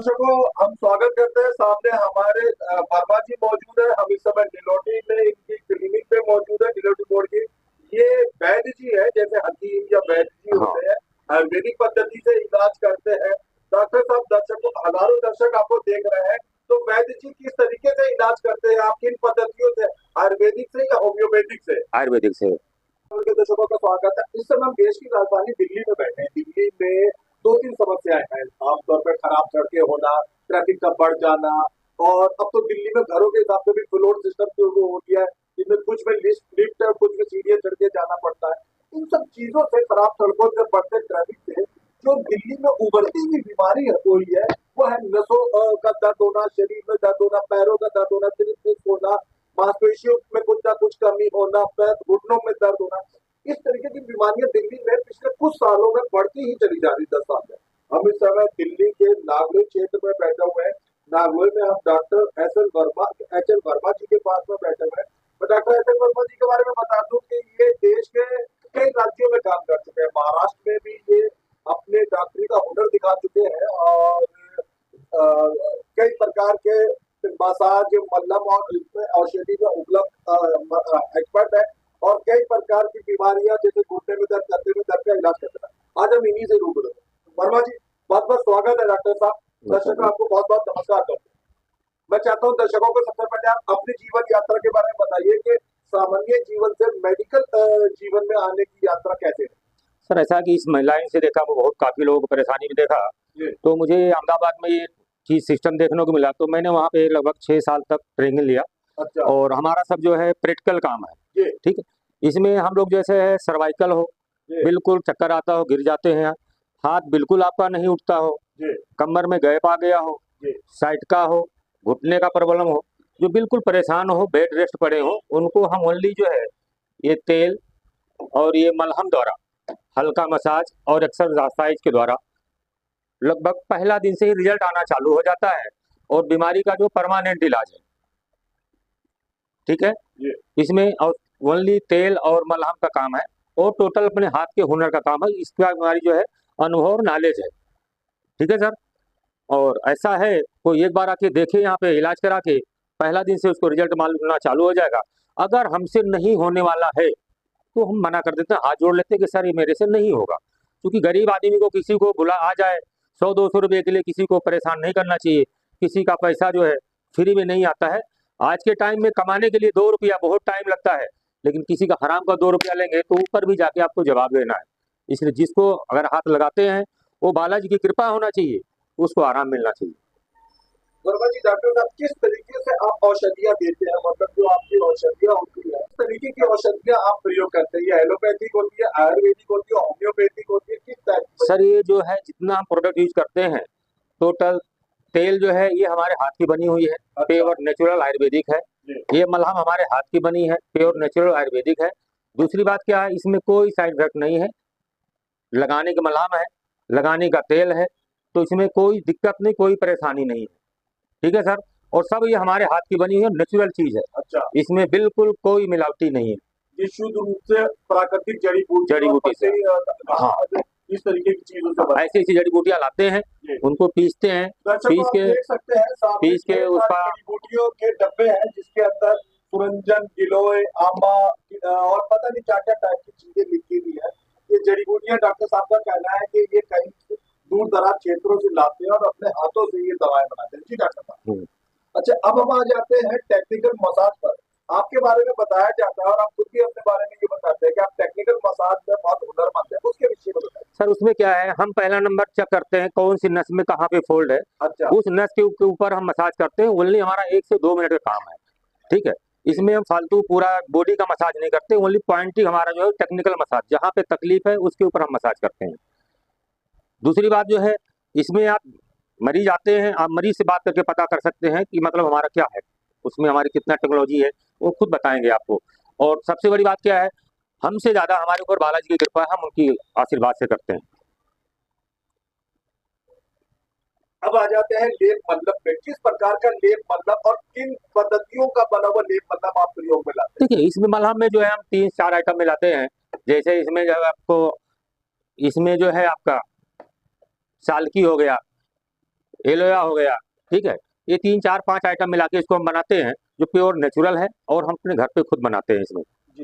दर्शकों, हम स्वागत करते हैं। सामने हमारे वर्मा जी मौजूद है। हम इस समय डिलोटी में इनकी क्लिनिक पे मौजूद है, डिलोटी बोर्ड की। ये वैद्य जी है, जैसे हकीम या वैद्य जी हाँ। होते हैं, आयुर्वेदिक पद्धति से इलाज करते हैं। डॉक्टर साहब, दर्शकों, हजारों दर्शक आपको देख रहे हैं, तो वैद्य जी किस तरीके से इलाज करते हैं? आप किन पद्धतियों से, आयुर्वेदिक से या होम्योपैथिक से? आयुर्वेदिक से। के दर्शकों का स्वागत है। इस समय हम देश की राजधानी दिल्ली में बैठे हैं। दिल्ली में दो तीन समस्याएं हैं। आमतौर पर खराब सड़कें होना, ट्रैफिक का बढ़ जाना, और अब तो दिल्ली में घरों के हिसाब से भी फ्लोर सिस्टम शुरू हो गया है, जिसमें कुछ में लिफ्ट और कुछ में सीढ़ियां चढ़ के जाना पड़ता है। इन सब चीजों से, खराब सड़कों से, बढ़ते ट्रैफिक से जो दिल्ली में उभरती हुई बीमारी है कोई है, वो है नसों का दर्द होना, शरीर में दर्द होना, पैरों का दर्द होना, सिर होना, मांसपेशियों में कुछ ना कुछ कमी होना, पैर घुटनों में दर्द होना। इस तरीके की बीमारियां दिल्ली में पिछले कुछ सालों में बढ़ती ही चली जा रही, 10 साल में। हम इस समय दिल्ली के नागलोई क्षेत्र में बैठे हुए हैं। नागलोई में हम डॉक्टर एच एल वर्मा जी के पास में बैठे हुए हैं। तो डॉक्टर एच एल वर्मा जी के बारे में बता दूं कि ये देश के कई राज्यों में काम कर चुके हैं। महाराष्ट्र में भी ये अपने डॉक्टरी का हुनर दिखा चुके हैं, और कई प्रकार के मसाज, मल्लम और इसमें औषधि में उपलब्ध एक्सपर्ट है। और कई प्रकार की बीमारियां, जैसे घुटने में दर्द, करते में दर्द का इलाज करते हैं। आज हम इन्हीं से रूबरू हैं। वर्मा जी, बहुत बहुत स्वागत है। डॉक्टर साहब, दर्शक आपको बहुत बहुत नमस्कार करते हैं। मैं चाहता हूँ दर्शकों को सबसे पहले आप अपनी जीवन यात्रा के बारे में बताइए कि सामान्य जीवन से मेडिकल जीवन में आने की यात्रा कैसे है? सर, ऐसा कि इस लाइन से देखा, वो बहुत काफी लोगों को परेशानी में देखा, जी। तो मुझे अहमदाबाद में ये चीज सिस्टम देखने को मिला, तो मैंने वहाँ पे लगभग 6 साल तक ट्रेनिंग लिया। अच्छा। और हमारा सब जो है प्रैक्टिकल काम है। जी। ठीक है। इसमें हम लोग जैसे है सर्वाइकल हो, जी। बिल्कुल चक्कर आता हो, गिर जाते हैं, हाथ बिल्कुल आपका नहीं उठता हो, जी। कमर में गैप आ गया हो, जी। साइड का हो, घुटने का प्रॉब्लम हो, जो बिल्कुल परेशान हो, बेड रेस्ट पड़े हो, उनको हम ओनली जो है ये तेल और ये मलहम द्वारा, हल्का मसाज और एक्सरसाइज के द्वारा लगभग पहला दिन से ही रिजल्ट आना चालू हो जाता है, और बीमारी का जो परमानेंट इलाज है। ठीक है। जी। इसमें ओनली तेल और मलहम का काम है, और टोटल अपने हाथ के हुनर का काम है। इसका बीमारी जो है अनुभव और नॉलेज है। ठीक है सर। और ऐसा है, कोई एक बार आके देखे यहाँ पे, इलाज करा के पहला दिन से उसको रिजल्ट मालूम होना चालू हो जाएगा। अगर हमसे नहीं होने वाला है तो हम मना कर देते हैं, हाथ जोड़ लेते हैं कि सर ये मेरे से नहीं होगा। क्योंकि गरीब आदमी को किसी को बुला आ जाए 100-200 रुपये के लिए, किसी को परेशान नहीं करना चाहिए। किसी का पैसा जो है फ्री में नहीं आता है। आज के टाइम में कमाने के लिए 2 रुपया बहुत टाइम लगता है, लेकिन किसी का हराम का 2 रुपया लेंगे तो ऊपर भी जाके आपको जवाब देना है। इसलिए जिसको अगर हाथ लगाते हैं, वो बालाजी की कृपा होना चाहिए, उसको आराम मिलना चाहिए। वर्मा जी, डॉक्टर साहब, किस तरीके से आप औषधियाँ देते हैं? मतलब जो आपकी औषधियाँ होती है, किस तरीके की औषधियाँ आप प्रयोग करते हैं? ये एलोपैथिक होती है, आयुर्वेदिक होती है, होम्योपैथिक होती है, किस टाइप की? सर, ये जो है जितना हम प्रोडक्ट यूज करते हैं, टोटल तेल जो है ये हमारे हाथ की बनी हुई है, अच्छा। प्योर नेचुरल आयुर्वेदिक है। जी। ये मलहम हमारे हाथ की बनी है, प्योर नेचुरल आयुर्वेदिक है। दूसरी बात क्या है, इसमें कोई साइड इफेक्ट नहीं है। लगाने की मलहम है, लगाने का तेल है, तो इसमें कोई दिक्कत नहीं, कोई परेशानी नहीं है। ठीक है सर। और सब ये हमारे हाथ की बनी हुई है, नेचुरल चीज है। अच्छा। इसमें बिल्कुल कोई मिलावटी नहीं है। ये शुद्ध रूप से प्राकृतिक जड़ी बूटी जड़ी बूटी से। हाँ। इस तरीके की चीजों से बना। ऐसी ऐसी जड़ी बूटियां लाते हैं, जी। उनको पीसते हैं, दर्शकों, पीस आप के देख सकते हैं सामने पीस के ढेर सारी उसका जड़ी बूटियों के डब्बे हैं, जिसके अंदर सुरंजन, गिलोय, आंबा और पता नहीं क्या क्या टाइप की चीजें लिखी हुई है। ये जड़ी बूटियां, डॉक्टर साहब का कहना है कि ये कहीं दूर दराज क्षेत्रों से लाते हैं और अपने हाथों से ये दवाएं बनाते हैं। जी डॉक्टर साहब। अच्छा, अब हम आ जाते हैं टेक्निकल मसाज पर। आपके बारे में बताया जाता है, और आप खुद भी अपने बारे में ये बताते हैं कि आप टेक्निकल मसाज में बहुत हुनरमंद है। उसके विषय में बताइए। सर, उसमें क्या है, हम पहला नंबर चेक करते हैं कौन सी नस में कहाँ पे फोल्ड है। अच्छा। उस नस के ऊपर हम मसाज करते हैं। ओनली हमारा 1 से 2 मिनट का काम है। ठीक है। इसमें हम फालतू पूरा बॉडी का मसाज नहीं करते, ओनली पॉइंटिंग हमारा जो है टेक्निकल मसाज, जहाँ पे तकलीफ है उसके ऊपर हम मसाज करते हैं। दूसरी बात जो है, इसमें आप मरीज आते हैं, आप मरीज से बात करके पता कर सकते हैं कि मतलब हमारा क्या है, उसमें हमारी कितना टेक्नोलॉजी है, वो खुद बताएंगे आपको। और सबसे बड़ी बात क्या है, हमसे ज्यादा हमारे ऊपर बालाजी की कृपा है, हम उनकी आशीर्वाद से करते हैं। अब आ जाते हैं लेप मल्लम पे। किस प्रकार का लेप मल्लम और किन पद्धतियों का बना हुआ लेप मल्लम आप प्रयोग में लाते देखिए, इसमें मलहम में जो है हम 3-4 आइटम मिलाते हैं। जैसे इसमें जो है आपको, इसमें जो है आपका सालकी हो गया, एलोया हो गया, ठीक है। ये 3 4 5 आइटम मिला के इसको हम बनाते हैं, जो प्योर नेचुरल है और हम अपने घर पे खुद बनाते हैं इसमें। जी।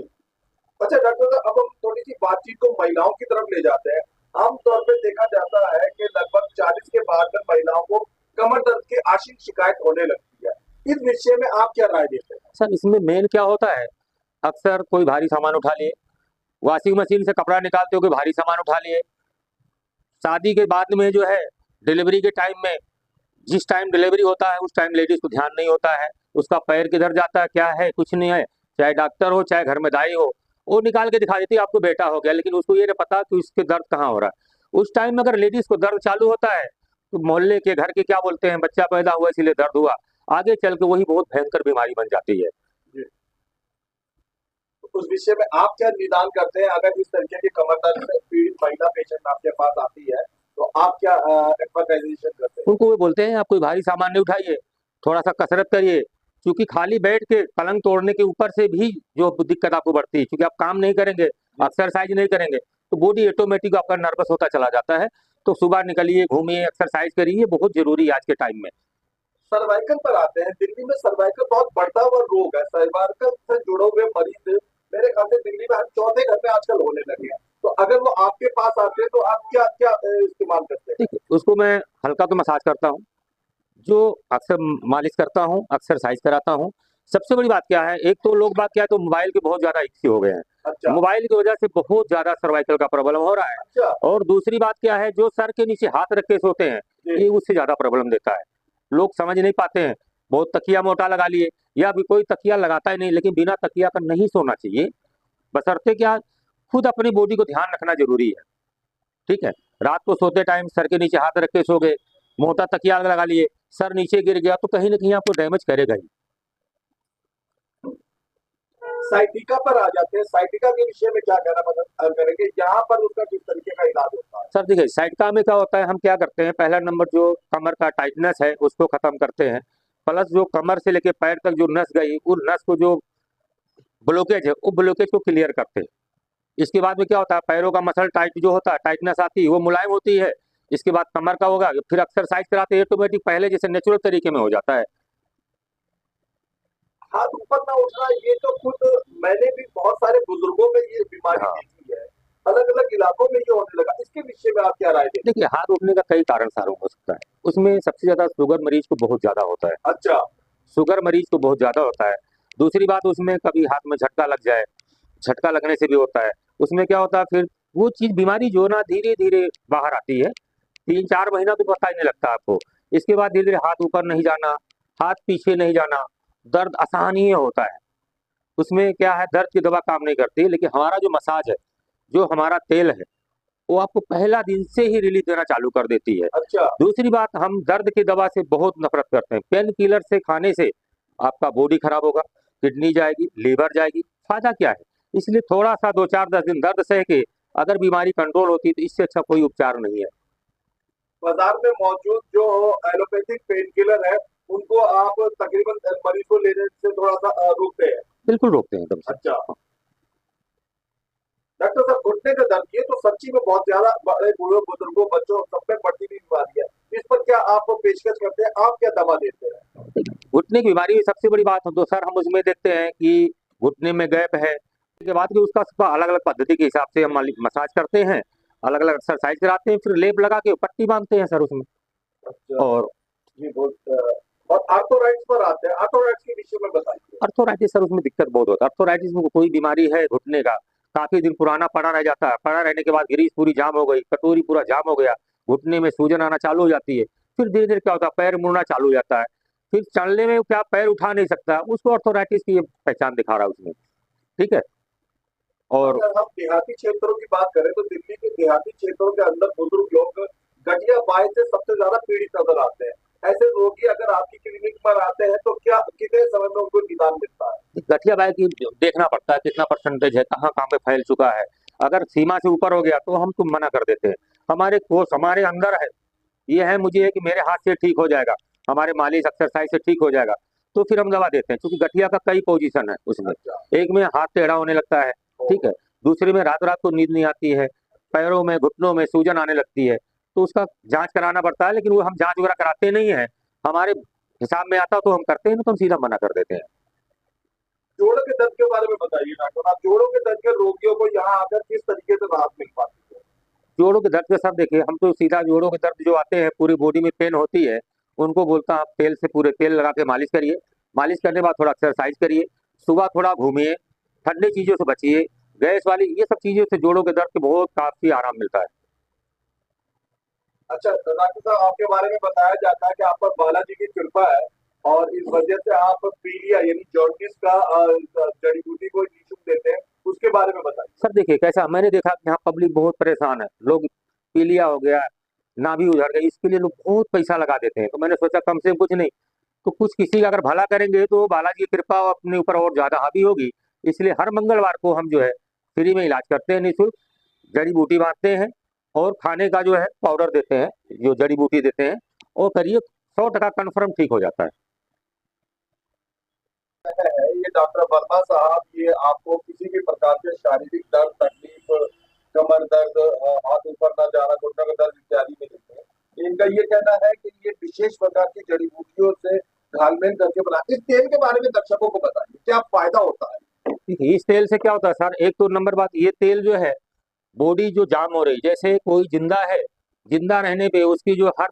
अच्छा डॉक्टर साहब, अब हम थोड़ी सी बातचीत को महिलाओं की तरफ ले जाते हैं। आमतौर पे देखा जाता है कि लगभग 40 के बाद में महिलाओं को कमर दर्द की आशीन शिकायत होने लगती है। इस विषय में आप क्या राय देते हैं? सर इसमें मेन क्या होता है, अक्सर कोई भारी सामान उठा लिए, वॉशिंग मशीन से कपड़ा निकालते हो कोई भारी सामान उठा लिए, शादी के बाद में जो है डिलीवरी के टाइम में, जिस टाइम डिलीवरी होता है उस टाइम लेडीज को ध्यान नहीं होता है, उसका पैर किधर जाता है क्या है कुछ नहीं है, चाहे डॉक्टर हो चाहे घर में दाई हो, वो निकाल के दिखा देती है आपको बेटा हो गया, लेकिन उसको ये नहीं पता कि उसके दर्द कहाँ हो रहा है। उस टाइम में अगर लेडीज को दर्द चालू होता है तो मोहल्ले के घर के क्या बोलते हैं, बच्चा पैदा हुआ इसलिए दर्द हुआ, आगे चल के वही बहुत भयंकर बीमारी बन जाती है। जी। तो उस विषय में आप क्या निदान करते हैं? अगर इस तरीके की कमर दर्द से पीड़ित महिला पेशेंट आपके पास आती है तो आप क्या एडवर्टाइजेशन करते हैं? उनको वो बोलते हैं आप कोई भारी सामान नहीं उठाइए, थोड़ा सा कसरत करिए, क्योंकि खाली बैठ के पलंग तोड़ने के ऊपर से भी जो दिक्कत आपको बढ़ती है, क्योंकि आप काम नहीं करेंगे, एक्सरसाइज नहीं करेंगे, तो बॉडी ऑटोमेटिक आपका नर्वस होता चला जाता है। तो सुबह निकलिए, घूमिए, एक्सरसाइज करिए, बहुत जरूरी है आज के टाइम में। सर्वाइकल पर आते हैं। दिल्ली में सर्वाइकल बहुत बढ़ता हुआ रोग है। सर्वाइकल से जुड़े हुए मरीज मेरे ख्याल से दिल्ली में हर चौथे घर में आजकल होने लगे हैं। तो अगर वो आपके पास आते हैं तो आप क्या क्या इस्तेमाल करते हैं? ठीक है, उसको मैं हल्का तो मसाज करता हूँ, जो अक्सर मालिश करता हूँ, एक्सरसाइज कराता हूँ। सबसे बड़ी बात क्या है, एक तो लोग बात क्या है, तो मोबाइल के बहुत ज्यादा इच्छी हो गए हैं, अच्छा। मोबाइल की वजह से बहुत ज्यादा सर्वाइकल का प्रॉब्लम हो रहा है। अच्छा। और दूसरी बात क्या है, जो सर के नीचे हाथ रख के सोते हैं, जी। ये उससे ज्यादा प्रॉब्लम देता है। लोग समझ नहीं पाते हैं, बहुत तकिया मोटा लगा लिए, या भी कोई तकिया लगाता ही नहीं, लेकिन बिना तकिया का नहीं सोना चाहिए। बशर्ते क्या, खुद अपनी बॉडी को ध्यान रखना जरूरी है, ठीक है। रात को सोते टाइम सर के नीचे हाथ रख के सो गए, मोटा तकिया लगा लिए, सर नीचे गिर गया तो कहीं ना कहीं आपको डैमेज करेगा ही। साइटिका पर आ जाते हैं। साइटिका के विषय में क्या कहना पसंद करेंगे? यहाँ पर उसका किस तरीके का इलाज होता है? सर देखिए, साइटिका में क्या होता है, हम क्या करते हैं, पहला नंबर जो कमर का टाइटनेस है उसको खत्म करते हैं, प्लस जो कमर से लेके पैर तक जो नस गई, उस नस को जो ब्लॉकेज है वो ब्लॉकेज को क्लियर करते हैं। इसके बाद में क्या होता है, पैरों का मसल टाइट जो होता है, टाइटनेस आती है, वो मुलायम होती है। इसके बाद कमर का होगा, फिर एक्सरसाइज कराते हैं, ऑटोमेटिक पहले जैसे नेचुरल तरीके में हो जाता है। हाथ ऊपर ना उठना, ये तो खुद मैंने भी बहुत सारे बुजुर्गों में ये बीमारी हाँ। देखी है। अलग अलग इलाकों में ये होने लगा। इसके विषय में आप क्या राय देते देखिए, हाथ उठने का कई कारण सारों हो सकता है, उसमें सबसे ज्यादा शुगर मरीज को बहुत ज्यादा होता है। हैं? अच्छा। शुगर मरीज को बहुत ज्यादा होता है। दूसरी बात, उसमें कभी हाथ में झटका लग जाए, झटका लगने से भी होता है। उसमें क्या होता है, फिर वो चीज बीमारी जो ना धीरे धीरे बाहर आती है, 3 4 महीना तो पता ही नहीं लगता आपको। इसके बाद धीरे धीरे हाथ ऊपर नहीं जाना, हाथ पीछे नहीं जाना, दर्द आसानी होता है। उसमें क्या है, दर्द की दवा काम नहीं करती, लेकिन हमारा जो मसाज है, जो हमारा तेल है, वो आपको पहला दिन से ही रिलीफ देना चालू कर देती है। अच्छा। दूसरी बात, हम दर्द की दवा से बहुत नफरत करते हैं। पेन किलर से खाने से आपका बॉडी खराब होगा, किडनी जाएगी, लीवर जाएगी, फायदा क्या है। इसलिए थोड़ा सा 2 4 10 दिन दर्द सह के अगर बीमारी कंट्रोल होती तो इससे अच्छा कोई उपचार नहीं है। बाजार में मौजूद जो एलोपैथिक पेन किलर है, उनको आप तकरीबन मरीज को लेने से थोड़ा सा रोकते हैं? बिल्कुल रोकते हैं एकदम से। अच्छा। डॉक्टर साहब, घुटने का दर्द, ये तो सच्ची में बहुत ज्यादा बड़े बूढ़े बुजुर्गों बच्चों सब में बढ़ती हुई बीमारी है। इस पर क्या आप पेशकश करते हैं? आप क्या दवा देते हैं? घुटने की बीमारी में सबसे बड़ी बात हो तो सर हम उसमें देखते हैं कि घुटने में गैप है, उसके बाद कि उसका अलग अलग पद्धति के हिसाब से हम मसाज करते हैं, अलग अलग एक्सरसाइज कराते हैं, फिर लेप लगा के पट्टी बांधते हैं सर उसमें। अच्छा। और जी बहुत। और आर्थोराइड्स पर आते हैं। आर्थोराइड्स के विषय में बताइए। अर्थोराइटिस सर, उसमें दिक्कत बहुत होता है। अर्थोराइटिस में कोई बीमारी है घुटने का, काफी दिन पुराना पड़ा रह जाता है, पड़ा रहने के बाद ग्रीस पूरी जाम हो गई, कटोरी पूरा जाम हो गया, घुटने में सूजन आना चालू हो जाती है, फिर धीरे धीरे क्या होता है, पैर मुड़ना चालू हो जाता है, फिर चलने में क्या पैर उठा नहीं सकता, उसको अर्थोराइटिस की पहचान दिखा रहा है उसमें, ठीक है। और अगर हम देहाती क्षेत्रों की बात करें तो दिल्ली के देहाती क्षेत्रों के अंदर बुजुर्ग लोग गठिया बाय से सबसे ज्यादा पीड़ित नजर आते हैं। ऐसे रोगी अगर आपकी क्लिनिक पर आते हैं तो क्या कितने समय में उनको निदान मिलता है? गठिया बाय की देखना पड़ता है कितना परसेंटेज है, कहाँ कहाँ पे फैल चुका है। अगर सीमा से ऊपर हो गया तो हम तुम मना कर देते हैं, हमारे कोर्स हमारे अंदर है, ये है मुझे है कि मेरे हाथ से ठीक हो जाएगा, हमारे मालिश एक्सरसाइज से ठीक हो जाएगा, तो फिर हम दवा देते हैं। क्योंकि गठिया का कई पोजीशन है उसमें, एक में हाथ टेढ़ा होने लगता है, ठीक है, दूसरे में रात रात को नींद नहीं आती है, पैरों में घुटनों में सूजन आने लगती है, तो उसका जांच कराना पड़ता है, लेकिन वो हम जांच वगैरह कराते नहीं है। हमारे हिसाब में आता तो हम करते हैं, नहीं तो हम सीधा मना कर देते हैं। जोड़ों के दर्द के बारे में बताइए डॉक्टर साहब, जोड़ों के दर्द के रोगियों को यहाँ आकर किस तरीके से राहत मिल पाती है? जोड़ों के दर्द के सब देखिए, हम तो सीधा जोड़ों के दर्द जो आते हैं, पूरी बॉडी में पेन होती है, उनको बोलता हूं आप तेल से पूरे तेल लगा के मालिश करिए। मालिश करने के बाद थोड़ा एक्सरसाइज करिए, सुबह थोड़ा घूमिए, ठंडी चीजों से बचिए, गैस वाली ये सब चीजों से जोड़ों के दर्द के बहुत काफी आराम मिलता है। अच्छा तो डॉक्टर साहब, आपके बारे में बताया जाता है कि आप पर बालाजी की कृपा है और इस वजह से आप पीलिया यानी जॉन्डिस का जड़ी बूटी को निःशुल्क देते हैं, उसके बारे में बताइए। सर देखिए कैसा, मैंने देखा कि यहाँ पब्लिक बहुत परेशान है, लोग पीलिया हो गया, नाभि उधर गई, इसके लिए लोग बहुत पैसा लगा देते हैं। तो मैंने सोचा कम से कम कुछ नहीं तो कुछ किसी का अगर भला करेंगे तो बालाजी की कृपा अपने ऊपर और ज्यादा हावी होगी। इसलिए हर मंगलवार को हम जो है फ्री में इलाज करते हैं, निःशुल्क जड़ी बूटी बांटते हैं और खाने का जो है पाउडर देते हैं, जो जड़ी बूटी देते हैं, और करिए 100% कन्फर्म ठीक हो जाता है। है ये डॉक्टर वर्मा साहब, ये आपको किसी भी प्रकार के शारीरिक दर्द, तकलीफ, कमर दर्द, हाथ ऊपर न जाना, घुटनों का दर्द इत्यादि में देते हैं। इनका ये कहना है कि ये विशेष प्रकार की जड़ी बूटियों से घालमेल करके बना। इस तेल के बारे में दर्शकों को बताइए, क्या फायदा होता है? देखिए इस तेल से क्या होता है सर, एक तो नंबर बात, ये तेल जो है बॉडी जो जाम हो रही, जैसे कोई जिंदा है, जिंदा रहने पे उसकी जो हर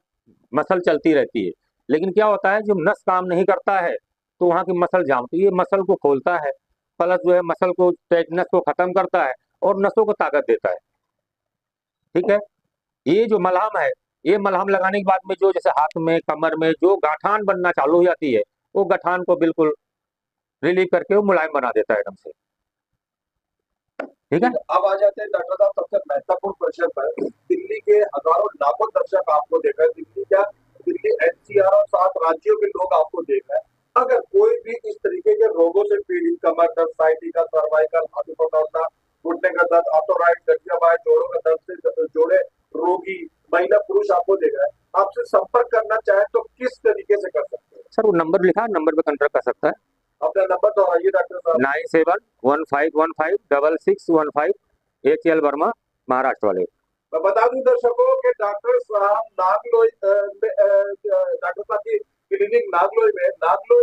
मसल चलती रहती है, लेकिन क्या होता है जब नस काम नहीं करता है तो वहाँ की मसल जाम, तो ये मसल को खोलता है, प्लस जो है मसल को टाइटनेस को खत्म करता है और नसों को ताकत देता है। ठीक है, ये जो मलहम है, ये मलहम लगाने के बाद में जो जैसे हाथ में कमर में जो गांठान बनना चालू हो जाती है, वो गांठान को बिल्कुल रिलीव करके वो मुलायम बना देता है एकदम से। ठीक है, अब आ जाते हैं डॉक्टर साहब सबसे महत्वपूर्ण प्रश्न पर। दिल्ली के हजारों लाखों दर्शक आपको देख रहे हैं, दिल्ली एनसीआर और 7 राज्यों के लोग आपको देख रहे हैं। अगर कोई भी इस तरीके के रोगों से पीड़ित, कमर दर्द, साइटिका, सर्वाइकल, हाथ ऊपर दौड़ना, घुटने का दर्द, आर्थराइड, गठिया बाय, जोड़ों का दर्द से जोड़े रोगी, महिला पुरुष आपको देख रहे हैं, आपसे संपर्क करना चाहे तो किस तरीके से कर सकते हैं? सर वो नंबर लिखा, नंबर पे कंटेक्ट कर सकता है, अपना नंबर दोहराइए डॉक्टर साहब। 9715156615, HL वर्मा, महाराष्ट्र वाले। मैं बता दूं दर्शकों कि डॉक्टर साहब नागलोई डॉक्टर साहब की क्लिनिक नागलोई में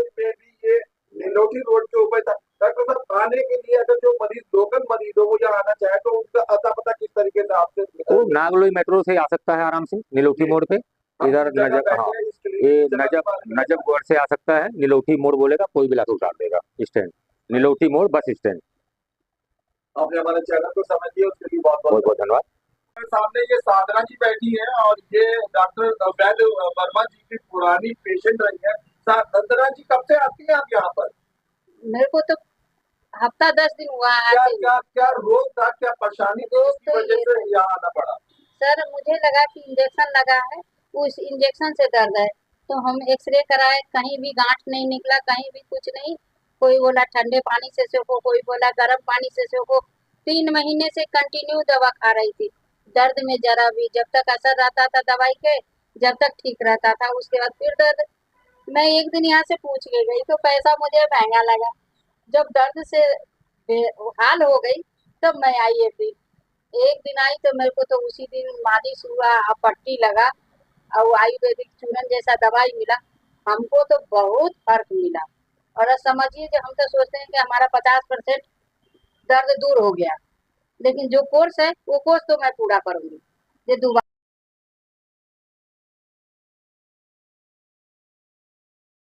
भी ये नीलोठी रोड के ऊपर था। डॉक्टर साहब आने के लिए अगर जो मरीज, लोकल मरीज हो, वो यहाँ आना चाहे तो उनका अता पता किस तरीके से आपसे? वो नागलोई मेट्रो से आ सकता है आराम से, नीलोठी मोड़ पे, इधर नजब, हाँ ये नजबगढ़ से आ सकता है, नीलोठी मोड़ बोलेगा कोई भी लाके उतार देगा, स्टैंड नीलोठी मोड़ बस स्टैंड। आपने हमारे चैनल को समझ लिया, उसके लिए बहुत बहुत बहुत बहुत धन्यवाद। मेरे सामने ये साधना जी बैठी है और ये डॉक्टर वैद्य वर्मा जी की पुरानी पेशेंट रही है। साधना जी कब से आती है आप यहाँ पर? मेरे को तो हफ्ता 10 दिन हुआ है क्या आते हुए। क्या क्या रोग था, क्या परेशानी थी, रोग इसकी तो वजह ये से यहाँ आना पड़ा? सर मुझे लगा कि इंजेक्शन लगा है, उस इंजेक्शन से दर्द है, तो हम एक्सरे कराए, कहीं भी गांठ नहीं निकला, कहीं भी कुछ नहीं। कोई बोला ठंडे पानी से सेको, कोई बोला गर्म पानी से सेको। 3 महीने से कंटिन्यू दवा खा रही थी, दर्द में जरा भी, जब तक असर रहता था दवाई के, जब तक ठीक रहता था, उसके बाद फिर दर्द। मैं एक दिन यहाँ से पूछ के गई तो पैसा मुझे महंगा लगा। जब दर्द से हाल हो गई तब मैं आई है फिर। एक दिन आई तो मेरे को तो उसी दिन मालिश हुआ, पट्टी लगा और आयुर्वेदिक चूरन जैसा दवाई मिला। हमको तो बहुत फर्क मिला। और अब समझिए कि हम तो सोचते हैं कि हमारा 50% दर्द दूर हो गया, लेकिन जो कोर्स है वो कोर्स तो मैं पूरा करूंगी। ये दोबारा